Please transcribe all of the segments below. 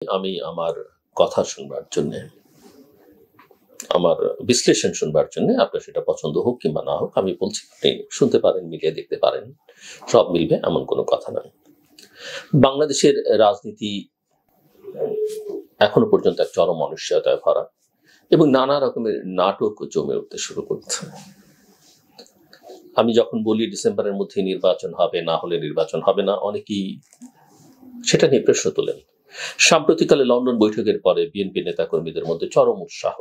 আমি আমার কথা শুনবার জন্য, আমার বিশ্লেষণ শুনবার জন্য, আপনার সেটা পছন্দ হোক কিংবা না হোক, আমি বলছি আপনি শুনতে পারেন, মিলিয়ে দেখতে পারেন, সব মিলবে এমন কোনো কথা নয়। বাংলাদেশের রাজনীতি এখনো পর্যন্ত এক চরম অনিশ্চয়তায় ভরা এবং নানা রকমের নাটক জমে উঠতে শুরু করছে। আমি যখন বলি ডিসেম্বরের মধ্যে নির্বাচন হবে, না হলে নির্বাচন হবে না, অনেকেই সেটা নিয়ে প্রশ্ন তোলেন। সাম্প্রতিককালে লন্ডন বৈঠকের পরে বিএনপি নেতাকর্মীদের মধ্যে চরম উৎসাহ,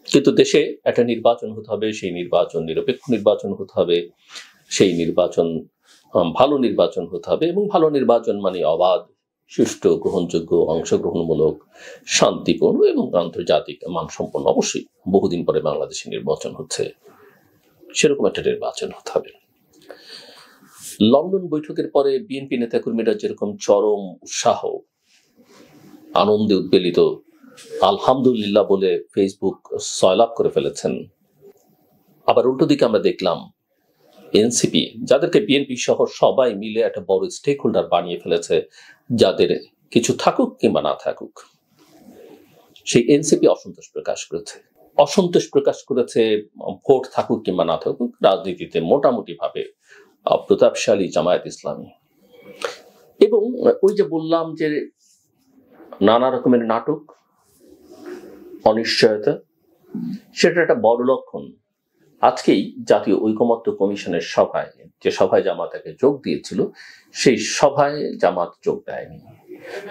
কিন্তু দেশে একটা নির্বাচন হতে হবে, সেই নির্বাচন নিরপেক্ষ নির্বাচন হতে হবে, সেই নির্বাচন ভালো নির্বাচন হতে হবে, এবং ভালো নির্বাচন মানে অবাধ, সুষ্ঠু, গ্রহণযোগ্য, অংশগ্রহণমূলক, শান্তিপূর্ণ এবং আন্তর্জাতিক মানসম্পন্ন। অবশ্যই বহুদিন পরে বাংলাদেশে নির্বাচন হচ্ছে, সেরকম একটা নির্বাচন হতে হবে। লন্ডন বৈঠকের পরে বিএনপি নেতাকর্মীরা যেরকম চরম উৎসাহ, আনন্দে উদ্বেলিত, আলহামদুলিল্লাহ বলে ফেসবুক সয়লাভ করে ফেলেছেন, আবার উল্টো দিকে আমরা দেখলাম এনসিপি, যাদেরকে বিএনপি সহ সবাই মিলে একটা বড় স্টেক হোল্ডার বানিয়ে ফেলেছে, যাদের কিছু থাকুক কিংবা না থাকুক, সেই এনসিপি অসন্তোষ প্রকাশ করেছে। ভোট থাকুক কিংবা না থাকুক, রাজনীতিতে মোটামুটি ভাবে প্রতাপশালী জামায়াত ইসলামী। এবং ওই যে বললাম যে নানা রকমের নাটক, অনিশ্চয়তা, সেটা একটা বড় লক্ষণ। আজকেই জাতীয় ঐকমত্য কমিশনের সভায়, যে সভায় জামাত তাকে যোগ দিয়েছিল, সেই সভায় জামাত যোগ দেয়নি।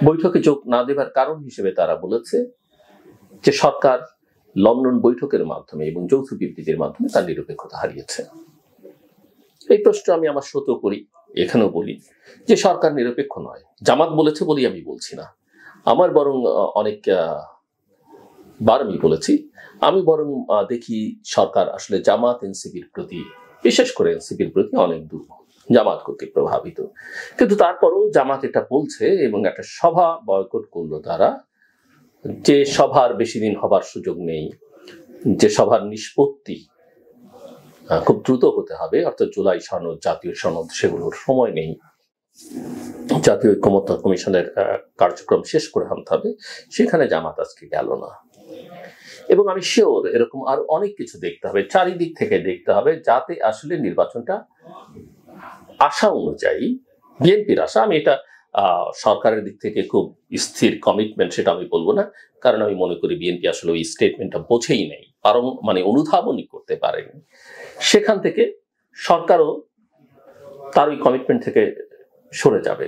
বৈঠকে যোগ না দেবার কারণ হিসেবে তারা বলেছে যে সরকার লন্ডন বৈঠকের মাধ্যমে এবং যৌথ বিবৃতির মাধ্যমে তার নিরপেক্ষতা হারিয়েছে। এই প্রশ্ন আমি আমার শত করি, এখানেও বলি যে সরকার নিরপেক্ষ নয়, জামাত বলেছে বলি আমি বলছি না, আমার বরং অনেক বার আমি বলেছি, আমি বরং দেখি সরকার আসলে জামাত এনসিপির প্রতি, বিশেষ করে এনসিপির প্রতি অনেক দুর্বল, জামাত কর্তৃক প্রভাবিত। কিন্তু তারপরও জামাত এটা বলছে এবং একটা সভা বয়কট করলো তারা, যে সভার বেশি দিন হবার সুযোগ নেই, যে সভার নিষ্পত্তি খুব দ্রুত হতে হবে, অর্থাৎ জুলাই সনদ, জাতীয় সনদ, সেগুলোর সময় নেই, জাতীয় ঐকমত্য কমিশনের কার্যক্রম শেষ করে আনতে হবে, সেখানে জামাত আজকে গেল না। এবং আমি শিওর এরকম আরো অনেক কিছু দেখতে হবে, চারিদিক থেকে দেখতে হবে, যাতে আসলে নির্বাচনটা আশা অনুযায়ী, বিএনপির আশা, আমি এটা সরকারের দিক থেকে খুব স্থির কমিটমেন্ট সেটা আমি বলবো না, কারণ আমি মনে করি বিএনপি আসলে ওই স্টেটমেন্টটা বোঝেই নেই, কারণ মানে অনুধাবনই করতে পারেনি। সেখান থেকে সরকারও তার ওই কমিটমেন্ট থেকে সরে যাবে।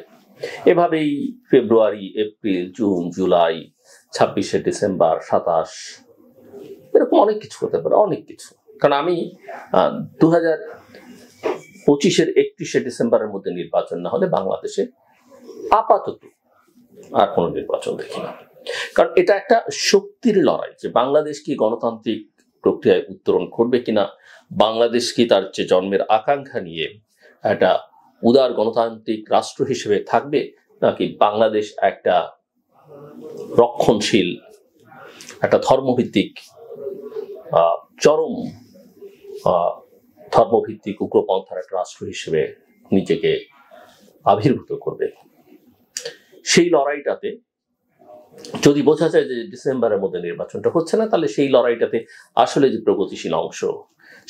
এভাবেই ফেব্রুয়ারি, এপ্রিল, জুন, জুলাই, 26শে ডিসেম্বর, 27, এরকম অনেক কিছু হতে পারে, অনেক কিছু। কারণ আমি 2025-এর 31শে ডিসেম্বরের মধ্যে নির্বাচন না হলে বাংলাদেশে আপাতত আর কোনো নির্বাচন দেখি না। কারণ এটা একটা শক্তির লড়াই, যে বাংলাদেশ কি গণতান্ত্রিক প্রক্রিয়ায় উত্তরণ করবে কিনা, বাংলাদেশ কি তার যে জন্মের আকাঙ্ক্ষা নিয়ে একটা উদার গণতান্ত্রিক রাষ্ট্র হিসেবে থাকবে, নাকি বাংলাদেশ একটা রক্ষণশীল, একটা ধর্মভিত্তিক, চরম ধর্মভিত্তিক উগ্রপন্থার একটা রাষ্ট্র হিসেবে নিজেকে আবির্ভূত করবে। সেই লড়াইটাতে যদি বোঝা যায় যে ডিসেম্বরের মধ্যে নির্বাচনটা হচ্ছে না, তাহলে সেই লড়াইটাতে আসলে যে প্রগতিশীল অংশ,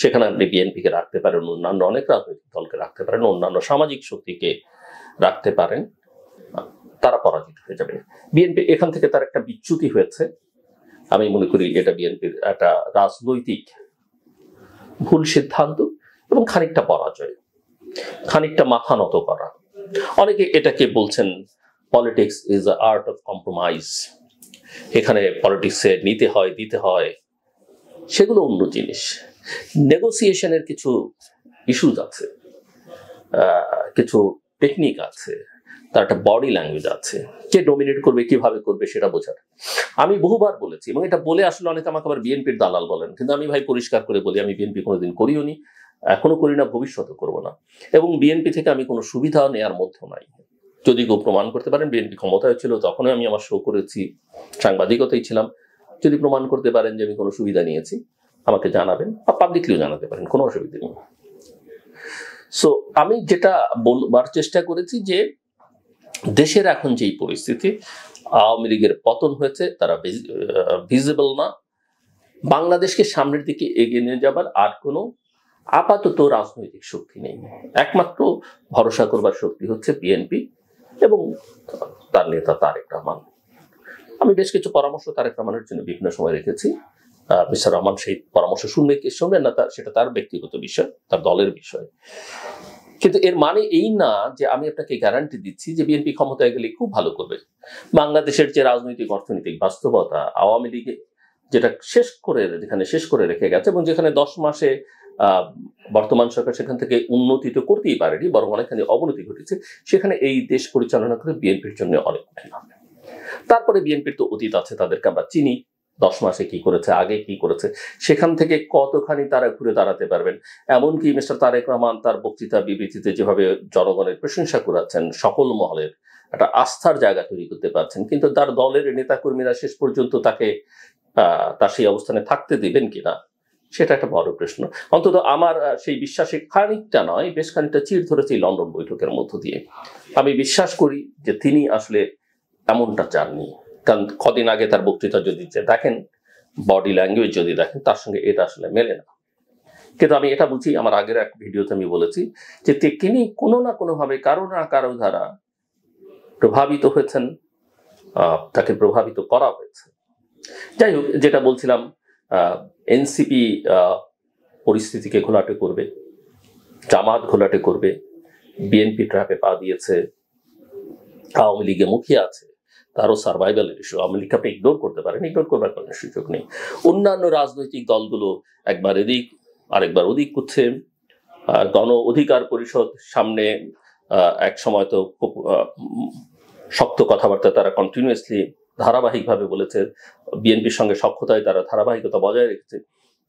সেখানে আপনি বিএনপিকে রাখতে পারেন, অন্যান্য অনেক রাজনৈতিক দলকে রাখতে পারেন, অন্যান্য সামাজিক শক্তিকে রাখতে পারেন, তারা পরাজিত হয়ে যাবে। বিএনপি এখান থেকে তার একটা বিচ্যুতি হয়েছে, আমি মনে করি এটা বিএনপির একটা রাজনৈতিক ভুল সিদ্ধান্ত এবং খানিকটা পরাজয়, খানিকটা মাথা নত করা। অনেকে এটাকে বলছেন politics is the art of compromise, এখানে পলিটিক্সে নিতে হয়, দিতে হয়, সেগুলো অন্য জিনিস। নেগোসিয়েশনের কিছু ইস্যুজ আছে, কিছু টেকনিক আছে, তার একটা বডি ল্যাঙ্গুয়েজ আছে, কে ডোমিনেট করবে, কিভাবে করবে, সেটা বোঝার। আমি বহুবার বলেছি, এবং এটা বলে আসলে অনেকে আমাকে আবার বিএনপির দালাল বলেন, কিন্তু আমি ভাই পরিষ্কার করে বলি, আমি বিএনপি কোনোদিন করিও নি, এখনো করি না, ভবিষ্যতে করবো না, এবং বিএনপি থেকে আমি কোনো সুবিধা নেওয়ার মধ্যে নাই। যদি কেউ প্রমাণ করতে পারেন বিএনপি ক্ষমতায় ছিল, তখনই আমি আমার শো করেছি, সাংবাদিকতাই ছিলাম, যদি প্রমাণ করতে পারেন যে আমি কোনো সুবিধা নিয়েছি, আমাকে জানাবেন, বা পাবলিকলিও জানাতে পারেন, কোনো অসুবিধা নেই। সো আমি যেটা বলবার চেষ্টা করেছি যে দেশের এখন যেই পরিস্থিতি, আওয়ামী লীগের পতন হয়েছে, তারা ভিজিবল না। বাংলাদেশকে সামনের দিকে এগিয়ে নিয়ে যাবার আর কোনো আপাতত রাজনৈতিক শক্তি নেই। একমাত্র ভরসা করবার শক্তি হচ্ছে বিএনপি এবং তার নেতা তারেক রহমান। আমি বেশ কিছু পরামর্শ তারেক রহমানের জন্য বিভিন্ন সময় রেখেছি। মিস্টার রহমান সেই পরামর্শ শুনবে কি শুনবেন না সেটা তার ব্যক্তিগত বিষয়, তার দলের বিষয়। কিন্তু এর মানে এই না যে আমি আপনাকে গ্যারান্টি দিচ্ছি যে বিএনপি ক্ষমতায় গেলে খুব ভালো করবে। বাংলাদেশের যে রাজনৈতিক অর্থনৈতিক বাস্তবতা, আওয়ামী লীগ যেখানে শেষ করে রেখে গেছে এবং যেখানে 10 মাসে বর্তমান সরকার সেখান থেকে উন্নতি তো করতেই পারেনি, বরং অনেকখানি অবনতি ঘটেছে, সেখানে এই দেশ পরিচালনা করে বিএনপির জন্য অনেক কঠিন হবে। তারপরে বিএনপির তো অতীত আছে, তাদেরকে আমরা চিনি, 10 মাসে কি করেছে, আগে কি করেছে, সেখান থেকে কতখানি তারা ঘুরে দাঁড়াতে পারবেন। এমনকি মিস্টার তারেক রহমান তার বক্তৃতা বিবৃতিতে যেভাবে জনগণের প্রশংসা করেছেন, সকল মহলের একটা আস্থার জায়গা তৈরি করতে পারছেন, কিন্তু তার দলের নেতাকর্মীরা শেষ পর্যন্ত তাকে তার সেই অবস্থানে থাকতে দিবেন কিনা সেটা একটা বড় প্রশ্ন। অন্তত আমার সেই বিশ্বাসে খানিকটা নয়, বেশ খানিকটা চির ধরেছে এই লন্ডন বৈঠকের মধ্য দিয়ে। আমি বিশ্বাস করি যে তিনি আসলে এমনটা চাননি, কারণ কদিন আগে তার বক্তৃতা যদি দেখেন, বডি ল্যাঙ্গুয়েজ যদি দেখেন, তার সঙ্গে এটা আসলে মেলে না। কিন্তু আমি এটা বুঝি, আমার আগের এক ভিডিওতে আমি বলেছি যে তিনি কোনো না কোনোভাবে কারো না কারো দ্বারা প্রভাবিত হয়েছেন, তাকে প্রভাবিত করা হয়েছে। যাই হোক, যেটা বলছিলাম, এনসিপি পরিস্থিতিকে ঘোলাটে করবে, জামাত ঘোলাটে করবে, বিএনপি ট্র্যাপে পা দিয়েছে, আওয়ামী লীগে মুখিয়ে আছে, তারও সার্ভাইভালের ইস্যু। আওয়ামী লীগকে আপনি ইগনোর করতে পারেন, ইগনোর করবার কোনো সুযোগ নেই। অন্যান্য রাজনৈতিক দলগুলো একবার এদিক আরেকবার ওদিক করছে। গণ অধিকার পরিষদ সামনে এক সময় তো খুব শক্ত কথাবার্তা তারা কন্টিনিউয়াসলি ধারাবাহিকভাবে বলেছে, বিএনপির সঙ্গে সখ্যতায় তারা ধারাবাহিকতা বজায় রেখেছে।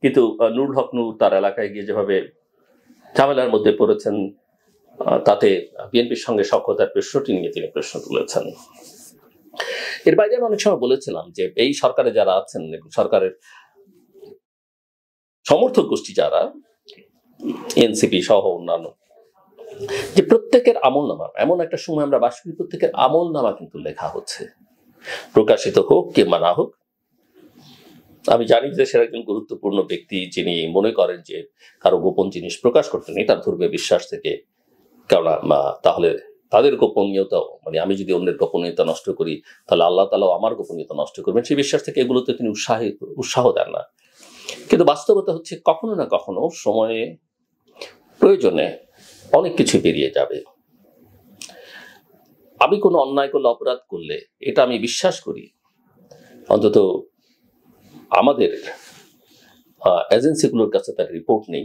কিন্তু নুরুল হক নূর তার এলাকায় গিয়ে যেভাবে ঝামেলার মধ্যে পড়েছেন, তাতে বিএনপির সঙ্গে সখ্যতার প্রশ্নটি নিয়ে তিনি প্রশ্ন তুলেছেন। এর বাইরে আমি অনেক সময় বলেছিলাম যে এই সরকারে যারা আছেন এবং সরকারের সমর্থক গোষ্ঠী যারা, এনসিপি সহ অন্যান্য, যে প্রত্যেকের আমলনামা, এমন একটা সময় আমরা বাস করি, প্রত্যেকের আমলনামা কিন্তু লেখা হচ্ছে, প্রকাশিত হোক কিংবা না হোক। আমি জানি যে দেশের একজন গুরুত্বপূর্ণ ব্যক্তি যিনি মনে করেন যে কারো গোপন জিনিস প্রকাশ করতে নেই তার ধর্মীয় বিশ্বাস থেকে, কারণ তাহলে তাদের গোপনীয়তা, মানে আমি যদি অন্যের গোপনীয়তা নষ্ট করি তাহলে আল্লাহ তাআলাও আমার গোপনীয়তা নষ্ট করবেন, সেই বিশ্বাস থেকে এগুলোতে তিনি উৎসাহ দেন না। কিন্তু বাস্তবতা হচ্ছে কখনো না কখনো সময়ে প্রয়োজনে অনেক কিছু বেরিয়ে যাবে। আমি কোনো অন্যায় করলে, অপরাধ করলে, এটা আমি বিশ্বাস করি অন্তত আমাদের এজেন্সিগুলোর কাছে তার রিপোর্ট নেই,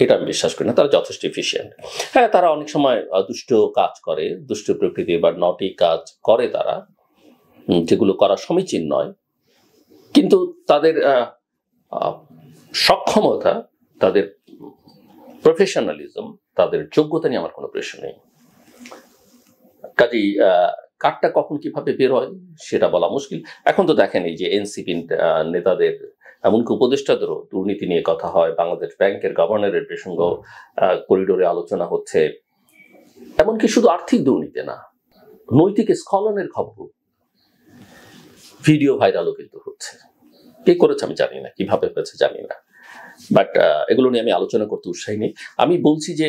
এটা আমি বিশ্বাস করি না। তারা যথেষ্ট এফিশিয়েন্ট। হ্যাঁ, তারা অনেক সময় দুষ্ট কাজ করে, দুষ্ট প্রকৃতি বা নটি কাজ করে তারা, যেগুলো করা সমীচীন নয়, কিন্তু তাদের সক্ষমতা, তাদের প্রফেশনালিজম, তাদের যোগ্যতা নিয়ে আমার কোনো প্রশ্ন নেই। কাজেই কারটা কখন কিভাবে বের হয় সেটা বলা মুশকিল। এখন তো দেখেন এই যে এনসিপি নেতাদের, এমনকি উপদেষ্টাদেরও দুর্নীতি নিয়ে কথা হয়, বাংলাদেশ ব্যাংকের গভর্নরের প্রসঙ্গ করিডোরে আলোচনা হচ্ছে। এমনকি শুধু আর্থিক দুর্নীতি না, নৈতিক স্খলনের খবর, ভিডিও ভাইরালও কিন্তু হচ্ছে। কে করেছে আমি জানি না, কিভাবে হয়েছে জানি না, বাট এগুলো নিয়ে আমি আলোচনা করতে উৎসাহী নেই। আমি বলছি যে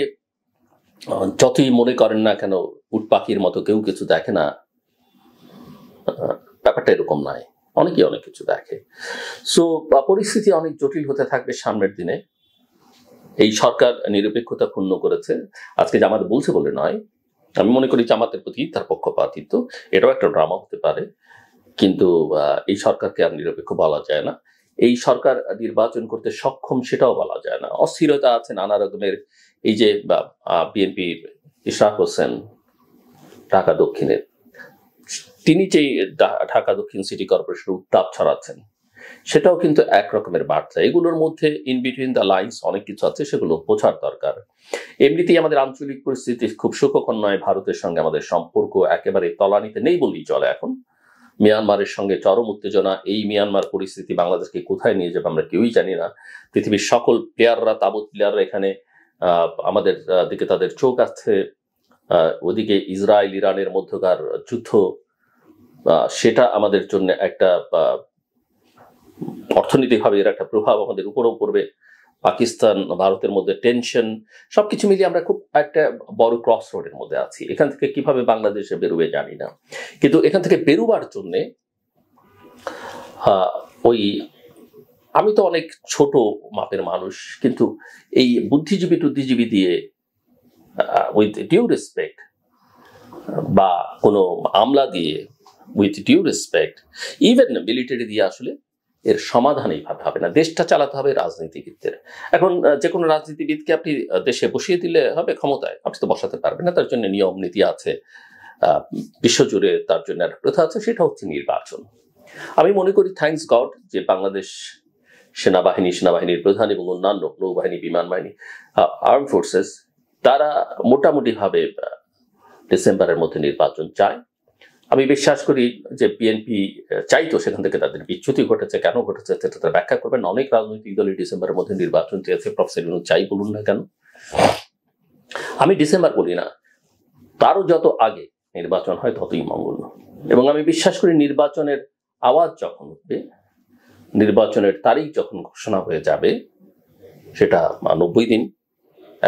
যতই মনে করেন না কেন উট পাখির মতো কেউ কিছু দেখে না, ব্যাপারটা এরকম নয়, অনেকেই অনেক কিছু দেখে। সো পরিস্থিতি অনেক জটিল হতে থাকবে সামনের দিনে। এই সরকার নিরপেক্ষতা ক্ষুণ্ণ করেছে, আজকে জামাত বলছে বলে নয়, আমি মনে করি জামাতের প্রতি তার পক্ষপাতিত্ব, এটাও একটা ড্রামা হতে পারে, কিন্তু এই সরকারকে আর নিরপেক্ষ বলা যায় না। এই সরকার নির্বাচন করতে সক্ষম সেটাও বলা যায় না। অস্থিরতা আছে নানা রকমের। এই যে বিএনপির ইশরাক হোসেন ঢাকা দক্ষিণের, তিনি যে ঢাকা দক্ষিণ সিটি কর্পোরেশনের উত্তাপ ছড়াচ্ছেন, সেটাও কিন্তু এক রকমের বার্তা। এগুলোর মধ্যে ইন বিটুইন দ্য লাইন্স অনেক কিছু আছে, সেগুলো বোঝার দরকার। এমনিতেই আমাদের আঞ্চলিক পরিস্থিতি খুব সুখকর নয়, ভারতের সঙ্গে আমাদের সম্পর্ক একেবারে তলানিতে নেই বললেই চলে। এখন মিয়ানমারের সঙ্গে চরম উত্তেজনা। এই মিয়ানমার পরিস্থিতি বাংলাদেশকে কোথায় নিয়ে যাবে আমরা কেউই জানি না। পৃথিবীর সকল প্লেয়াররা, তাবৎ প্লেয়াররা এখানে আমাদের দিকে তাদের চোখ আছে। ওদিকে ইসরায়েল ইরানের মধ্যকার যুদ্ধ, সেটা আমাদের জন্য একটা অর্থনৈতিকভাবে এর একটা প্রভাব আমাদের উপরেও পড়বে। পাকিস্তান ভারতের মধ্যে টেনশন, সবকিছু মিলিয়ে আমরা খুব একটা বড় ক্রস রোডের মধ্যে আছি। এখান থেকে কিভাবে বাংলাদেশে বেরোবে জানি না, কিন্তু এখান থেকে বেরোবার জন্যে ওই আমি তো অনেক ছোট মাপের মানুষ, কিন্তু এই বুদ্ধিজীবী দিয়ে উইথ ডিউ রেসপেক্ট বা কোনো আমলা দিয়ে with due respect, even military দিয়ে আসলে এর সমাধান এইভাবে হবে না। দেশটা চালাতে হবে রাজনীতিবিদদের। এখন যে কোনো রাজনীতিবিদকে আপনি দেশে বসিয়ে দিলে হবে ক্ষমতায়, আপনি তো বসাতে পারবেন না। তার জন্য নিয়ম নীতি আছে, বিশ্বজুড়ে তার জন্য একটা প্রথা আছে, সেটা হচ্ছে নির্বাচন। আমি মনে করি থ্যাঙ্কস গড যে বাংলাদেশ সেনাবাহিনীর প্রধান এবং অন্যান্য নৌবাহিনী, বিমান বাহিনী, আর্ম ফোর্সেস, তারা মোটামুটিভাবে ডিসেম্বরের মধ্যে নির্বাচন চায়। আমি বিশ্বাস করি যে বিএনপি চাইতো, সেখান থেকে তাদের বিচ্যুতি ঘটেছে। কেন ঘটেছে সেটা তারা ব্যাখ্যা করবেন। অনেক রাজনৈতিক দলই ডিসেম্বরের মধ্যে নির্বাচন চেয়েছে, প্রফেসর ইউনূস চাই বলুন না কেন। আমি ডিসেম্বর বলি না, তারও যত আগে নির্বাচন হয় ততই মঙ্গল। এবং আমি বিশ্বাস করি নির্বাচনের আওয়াজ যখন উঠবে, নির্বাচনের তারিখ যখন ঘোষণা হয়ে যাবে, সেটা 90 দিন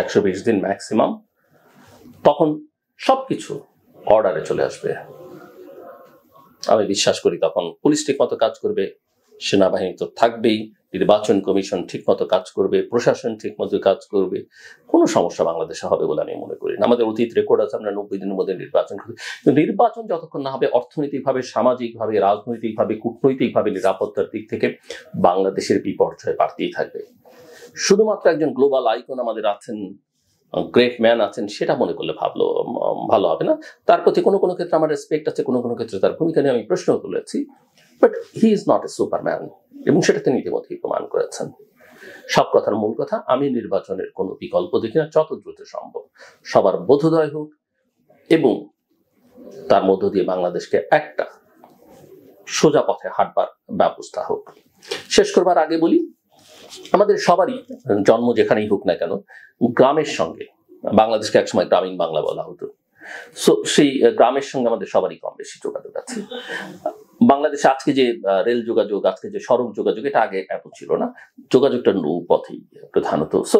120 দিন ম্যাক্সিমাম, তখন সবকিছু অর্ডারে চলে আসবে। আমি বিশ্বাস করি তখন পুলিশ ঠিক মতো কাজ করবে, সেনাবাহিনী তো থাকবেই, নির্বাচন কমিশন ঠিক মতো কাজ করবে, প্রশাসন ঠিক মতো কাজ করবে। কোনো সমস্যা বাংলাদেশে হবে বলে আমি মনে করি না। আমাদের অতীত রেকর্ড আছে, আমরা 90 দিনের মধ্যে নির্বাচন করি। নির্বাচন যতক্ষণ না হবে, অর্থনৈতিকভাবে, সামাজিকভাবে, রাজনৈতিকভাবে, কূটনৈতিকভাবে, নিরাপত্তার দিক থেকে বাংলাদেশের বিপর্যয় বাড়তেই থাকবে। শুধুমাত্র একজন গ্লোবাল আইকন আমাদের আছেন, গ্রেট ম্যান আছেন, সেটা মনে করলে ভালো হবে না। তার প্রতি কোনো কোনো ক্ষেত্রে আমার রেসপেক্ট আছে, কোনো কোনো ক্ষেত্রে তার ভূমিকা নিয়ে আমি প্রশ্ন তুলেছি, but he is not a Superman, এবং সেটা তিনি ইতিমধ্যেই প্রমাণ করেছেন। সব কথার মূল কথা, আমি নির্বাচনের কোনো বিকল্প দেখি না। যত দ্রুত সম্ভব সবার বোধোদয় হোক, এবং তার মধ্য দিয়ে বাংলাদেশকে একটা সোজা পথে হাঁটবার ব্যবস্থা হোক। শেষ করবার আগে বলি, আমাদের সবারই জন্ম যেখানেই হোক না কেন, গ্রামের সঙ্গে, বাংলাদেশকে একসময় গ্রামীণ বাংলা বলা হতো, সো সেই গ্রামের সঙ্গে আমাদের সবারই কম বেশি যোগাযোগ আছে। বাংলাদেশে আজকে যে রেল যোগাযোগ, আজকে যে সড়ক যোগাযোগ, এটা আগে এত ছিল না। যোগাযোগটা নৌপথেই প্রধানত, সো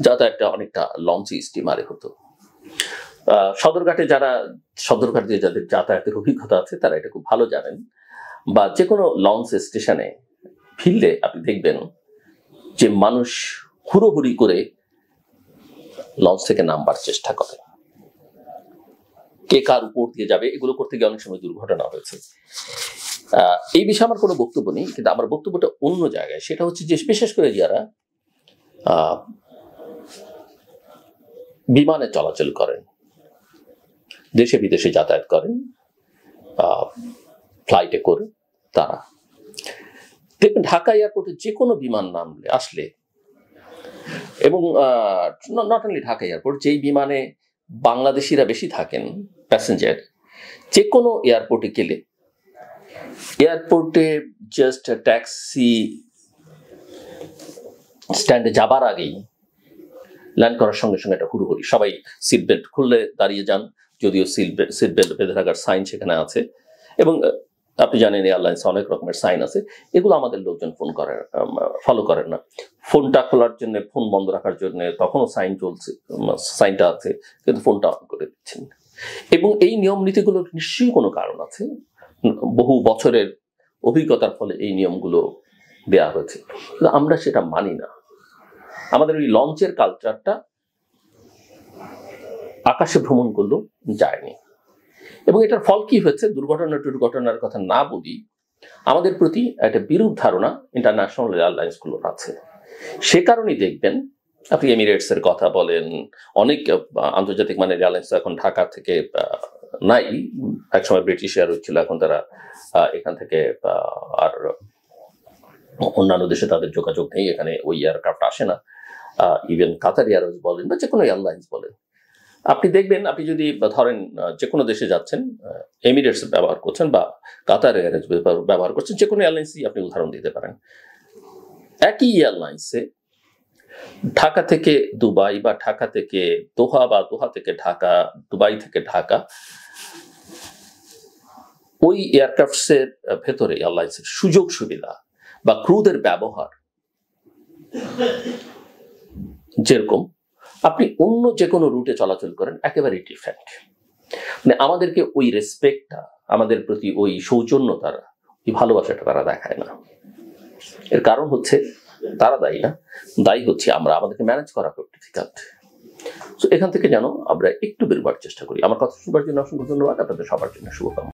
যাতায়াতটা অনেকটা লঞ্চে, স্টিমারে হতো। সদরঘাট দিয়ে যাদের যাতায়াতের অভিজ্ঞতা আছে তারা এটা খুব ভালো জানেন। বা যে কোনো লঞ্চ স্টেশনে ফিরলে আপনি দেখবেন যে মানুষ হুড়োহুড়ি করে লঞ্চ থেকে নামবার চেষ্টা করে, কে কার উপর দিয়ে যাবে, এগুলো করতে গিয়ে অনেক সময় দুর্ঘটনা হয়েছে। এই বিষয়ে আমার কোনো বক্তব্য নেই, কিন্তু আমার বক্তব্যটা অন্য জায়গায়। সেটা হচ্ছে যে বিশেষ করে যারা বিমানে চলাচল করেন, দেশে বিদেশে যাতায়াত করেন ফ্লাইটে করে, তারা দেখবেন ঢাকা এয়ারপোর্টে যে কোনো বিমান নামলে আসলে, এবং নট অনলি ঢাকা এয়ারপোর্ট, যেই বিমানে বাংলাদেশিরা বেশি থাকেন প্যাসেঞ্জার, যে কোনো এয়ারপোর্টে গেলে, এয়ারপোর্টে জাস্ট ট্যাক্সি স্ট্যান্ডে যাবার আগেই, ল্যান্ড করার সঙ্গে সঙ্গে একটা হুড়োহুড়ি, সবাই সিট বেল্ট খুললে দাঁড়িয়ে যান, যদিও সিট বেল্ট বেঁধে রাখার সাইন সেখানে আছে। এবং আপনি জানেন এয়ারলাইন্স অনেক রকমের সাইন আছে, এগুলো আমাদের লোকজন ফলো করেন না। ফোনটা খোলার জন্য, ফোন বন্ধ রাখার জন্য তখনও সাইনটা আছে, কিন্তু ফোনটা অন করে দিচ্ছেন। এবং এই নিয়ম নীতিগুলোর নিশ্চয়ই কোনো কারণ আছে, বহু বছরের অভিজ্ঞতার ফলে এই নিয়মগুলো দেয়া হয়েছে, কিন্তু আমরা সেটা মানি না। আমাদের ওই লঞ্চের কালচারটা আকাশে ভ্রমণ করলেও যায়নি। এবং এটার ফল কি হয়েছে, দুর্ঘটনার কথা না বলি, আমাদের প্রতি একটা বিরূপ ধারণা ইন্টারন্যাশনাল এয়ারলাইন্স গুলোর আছে। সে কারণেই দেখবেন, আপনি এমিরেটস এর কথা বলেন, অনেক আন্তর্জাতিক মানের এয়ারলাইন্স এখন ঢাকা থেকে নাই। একসময় ব্রিটিশ এয়ারওয়েজ ছিল, এখন তারা এখান থেকে আর অন্যান্য দেশে তাদের যোগাযোগ নেই, এখানে ওই এয়ারক্রাফট আসে না। ইভেন কাতার এয়ারওয়েজ বলেন বা যে কোনো এয়ারলাইন্স বলেন, আপনি দেখবেন, আপনি যদি ধরেন যে কোনো দেশে যাচ্ছেন, এমিরেটস ব্যবহার করছেন বা কাতার এয়ারওয়েজ ব্যবহার করছেন, যে কোনো এয়ারলাইন্সই আপনি উদাহরণ দিতে পারেন। একই এয়ারলাইন্সে ঢাকা থেকে দুবাই বা ঢাকা থেকে দোহা বা দোহা থেকে ঢাকা, দুবাই থেকে ঢাকা, ওই এয়ারক্রাফটস এর ভেতরে এয়ারলাইন্সের সুযোগ সুবিধা বা ক্রুদের ব্যবহার যেরকম আপনি অন্য যে কোনো রুটে চলাচল করেন একেবারে ডিফারেন্ট। মানে আমাদেরকে ওই রেসপেক্টটা, আমাদের প্রতি ওই সৌজন্যতার, ওই ভালোবাসাটা তারা দেখায় না। এর কারণ হচ্ছে তারা দায়ী না, দায়ী হচ্ছে আমরা, আমাদেরকে ম্যানেজ করা খুব ডিফিকাল্ট। তো এখান থেকে যেন আমরা একটু বেরোবার চেষ্টা করি। আমার কথা শুনবার জন্য অসংখ্য ধন্যবাদ। আপনাদের সবার জন্য শুভকামনা।